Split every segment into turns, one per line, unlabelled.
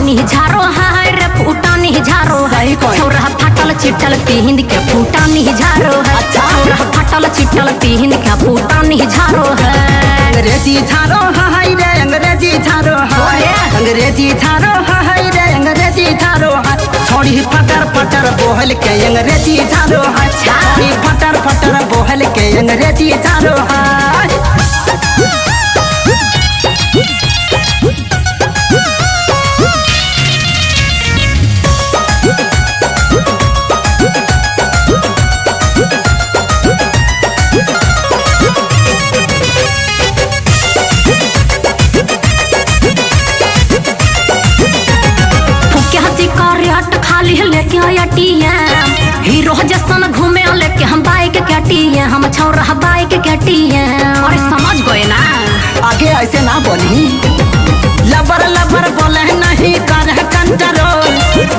फूटानी झारो है रे फूटानी झारो है छोरा फाटल चिटल पिहिंद के फूटानी झारो है छोरा फाटल चिटल पिहिंद के फूटानी झारो है
अंग्रेजी झारो है रे अंग्रेजी झारो है अंग्रेजी झारो है रे अंग्रेजी झारो है छोड़ी फटर फटर बोहल के अंग्रेजी झारो है छोड़ी फटर फटर बोहल के अंग्रेजी झारो है
हीरो जैसन घूमे लेके हम बाइक कटिए हम छौरा बाइक कटिए अरे समझ गए ना
आगे ऐसे ना बोली लबर लबर बोले नहीं कर कंट्रोल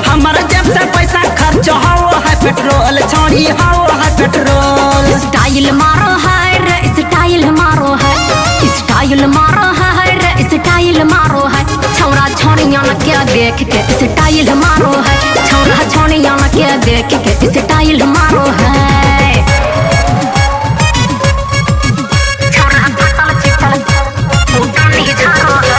हमारा जब से पैसा खर्च हो है पेट्रोल छोड़ी हो है पेट्रोल
स्टाइल मारो है रे स्टाइल मारो है स्टाइल मारो है रे स्टाइल मारो है छौरा छोड़िया न क्या देख के स्टाइल मारो है छौरा छोड़िया न क्या देख के स्टाइल मारो है छौरा फाटल चिटल फूटानी झारो है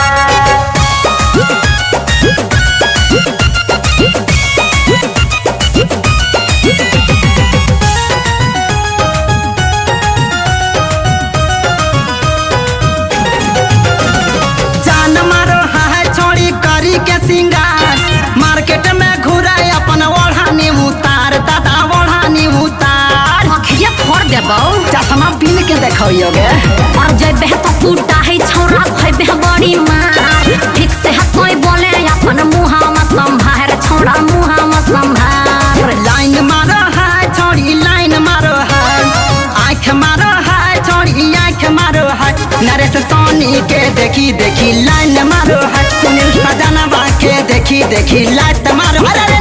मार्केट में घुराए अपन ओढ़ानी उतार दादा ओढ़ानी उतार
अखिया फोड़ देबो
चश्मा पीन के देखियोगे
और जेबे तो फूटा है छौरा खइबे बड़ी मार ठीक से कोई बोले अपन मुहा में संभार छौरा मुहा में संभार
लाइन मारो है छोड़ी लाइन मारो है आँख मारो है छोड़ी आँख मारो है नरेश सोनी के देखी देखी लाइन मारो है सुनील सजनवा के देखी देखी लाइन मारो अरे